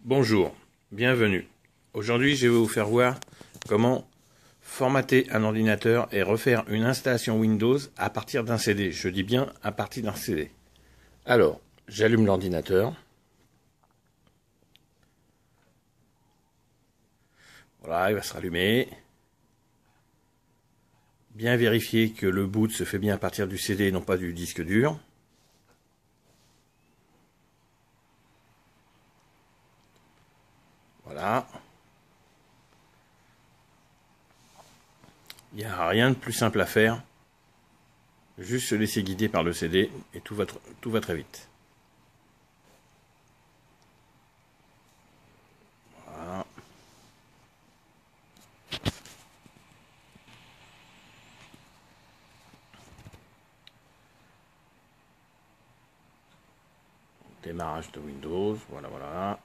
Bonjour, bienvenue. Aujourd'hui, je vais vous faire voir comment formater un ordinateur et refaire une installation Windows à partir d'un CD. Je dis bien à partir d'un CD. Alors, j'allume l'ordinateur. Voilà, il va se rallumer. Bien vérifier que le boot se fait bien à partir du CD et non pas du disque dur. Voilà. Il n'y a rien de plus simple à faire. Juste se laisser guider par le CD et tout va très vite. Voilà. Démarrage de Windows, voilà.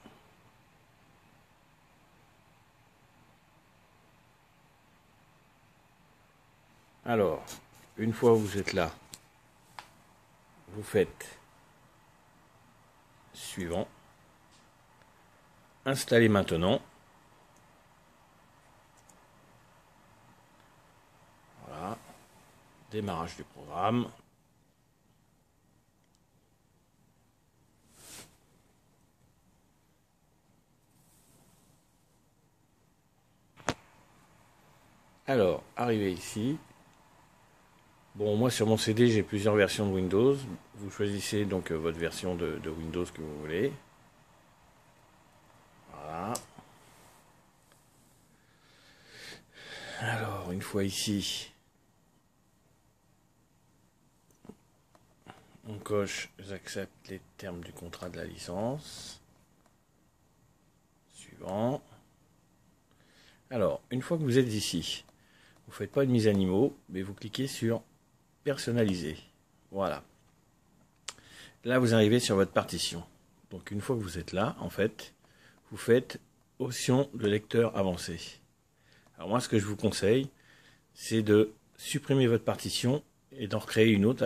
Alors, une fois que vous êtes là, vous faites suivant, installer maintenant. Voilà, démarrage du programme. Alors, arrivé ici. Bon, moi sur mon CD, j'ai plusieurs versions de Windows. Vous choisissez donc votre version de Windows que vous voulez. Voilà. Alors, une fois ici, on coche « J'accepte les termes du contrat de la licence ». Suivant. Alors, une fois que vous êtes ici, vous ne faites pas une mise à niveau, mais vous cliquez sur « Personnaliser ». Voilà. Là, vous arrivez sur votre partition. Donc, une fois que vous êtes là, en fait, vous faites « Option de lecteur avancé ». Alors moi, ce que je vous conseille, c'est de supprimer votre partition et d'en recréer une autre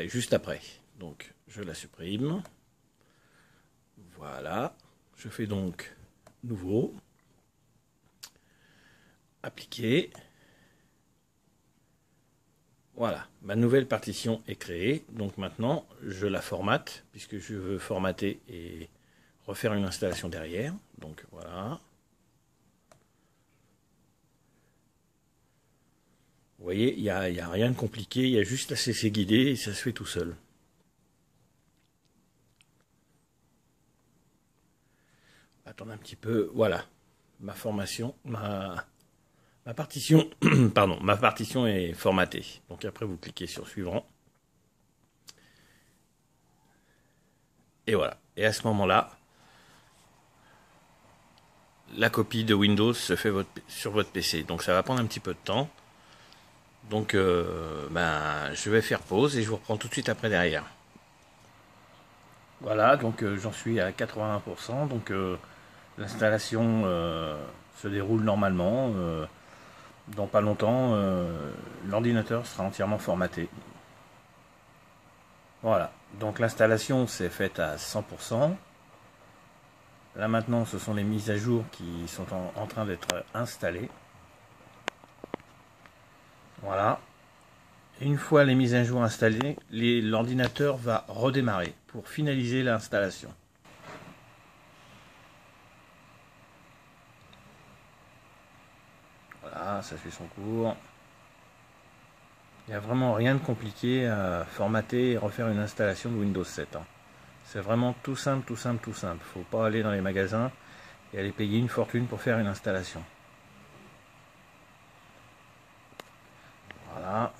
juste après. Donc, je la supprime. Voilà. Je fais donc nouveau. Appliquer. Voilà. Ma nouvelle partition est créée. Donc maintenant, je la formate, puisque je veux formater et refaire une installation derrière. Donc voilà. Vous voyez, il n'y a rien de compliqué, il y a juste à se laisser guider et ça se fait tout seul. Attendez un petit peu, voilà. Ma partition, pardon, ma partition est formatée. Donc après vous cliquez sur suivant. Et voilà. Et à ce moment-là, la copie de Windows se fait sur votre PC. Donc ça va prendre un petit peu de temps. Donc je vais faire pause et je vous reprends tout de suite après derrière. Voilà, donc j'en suis à 81%. Donc l'installation se déroule normalement. Dans pas longtemps, l'ordinateur sera entièrement formaté. Voilà, donc l'installation s'est faite à 100%. Là maintenant, ce sont les mises à jour qui sont en train d'être installées. Voilà. Et une fois les mises à jour installées, l'ordinateur va redémarrer pour finaliser l'installation. Voilà, ça fait son cours. Il n'y a vraiment rien de compliqué à formater et refaire une installation de Windows 7. C'est vraiment tout simple, tout simple, tout simple. Il ne faut pas aller dans les magasins et aller payer une fortune pour faire une installation. Voilà.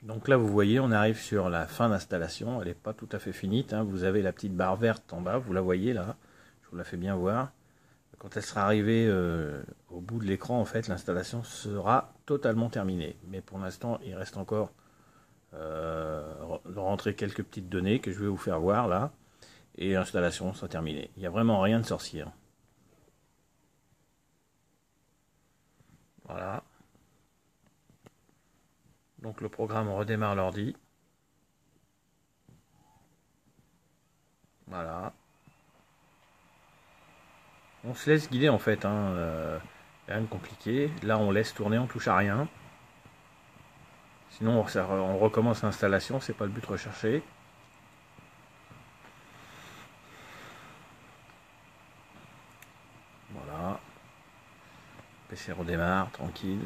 Donc là, vous voyez, on arrive sur la fin d'installation. Elle n'est pas tout à fait finie. Vous avez la petite barre verte en bas, vous la voyez là. Je vous la fais bien voir. Quand elle sera arrivée au bout de l'écran, en fait, l'installation sera totalement terminée. Mais pour l'instant, il reste encore de rentrer quelques petites données que je vais vous faire voir là. Et l'installation sera terminée. Il n'y a vraiment rien de sorcier. Voilà. Donc le programme redémarre l'ordi. Voilà. On se laisse guider en fait, hein. Rien de compliqué. Là on laisse tourner, on touche à rien. Sinon on recommence l'installation, c'est pas le but recherché. Voilà. PC redémarre, tranquille.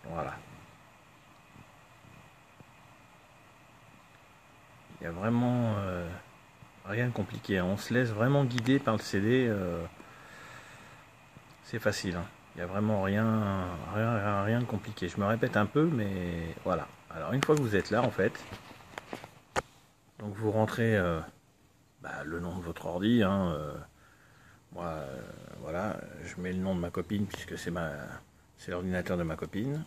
Voilà. Il n'y a vraiment rien de compliqué, hein. On se laisse vraiment guider par le CD. C'est facile, hein. Il n'y a vraiment rien de compliqué. Je me répète un peu, mais voilà. Alors une fois que vous êtes là, en fait, donc vous rentrez le nom de votre ordi, hein. Moi, voilà, je mets le nom de ma copine puisque c'est l'ordinateur de ma copine.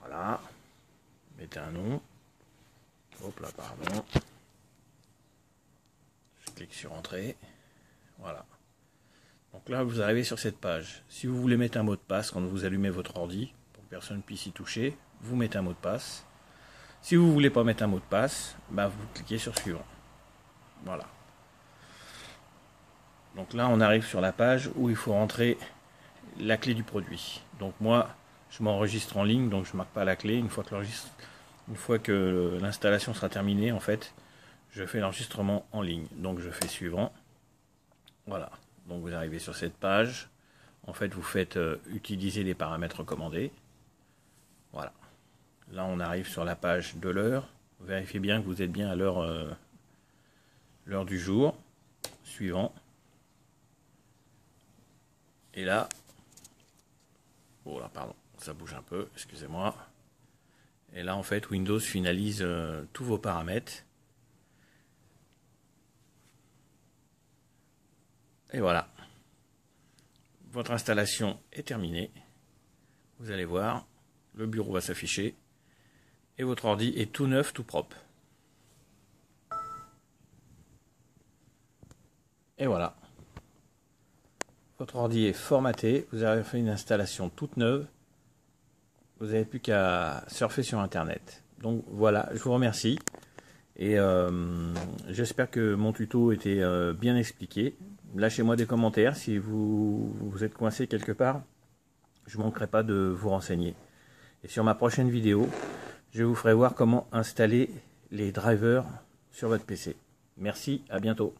Voilà, mettez un nom. Hop là, pardon. Je clique sur Entrée. Voilà. Donc là, vous arrivez sur cette page. Si vous voulez mettre un mot de passe quand vous allumez votre ordi, pour que personne ne puisse y toucher, vous mettez un mot de passe. Si vous ne voulez pas mettre un mot de passe, vous cliquez sur Suivant. Voilà. Donc là, on arrive sur la page où il faut rentrer la clé du produit. Donc moi, je m'enregistre en ligne, donc je ne marque pas la clé. Une fois que l'installation sera terminée, en fait, je fais l'enregistrement en ligne. Donc je fais Suivant. Voilà. Donc vous arrivez sur cette page. En fait, vous faites utiliser les paramètres recommandés. Voilà. Là, on arrive sur la page de l'heure. Vérifiez bien que vous êtes bien à l'heure du jour. Suivant. Et là, oh là, pardon, ça bouge un peu, excusez-moi. Et là, en fait, Windows finalise tous vos paramètres. Et voilà. Votre installation est terminée. Vous allez voir, le bureau va s'afficher. Et votre ordi est tout neuf, tout propre. Et voilà. Votre ordi est formaté. Vous avez fait une installation toute neuve. Vous n'avez plus qu'à surfer sur Internet. Donc voilà, je vous remercie. Et j'espère que mon tuto était bien expliqué. Lâchez-moi des commentaires si vous êtes coincé quelque part. Je ne manquerai pas de vous renseigner. Et sur ma prochaine vidéo, je vous ferai voir comment installer les drivers sur votre PC. Merci, à bientôt.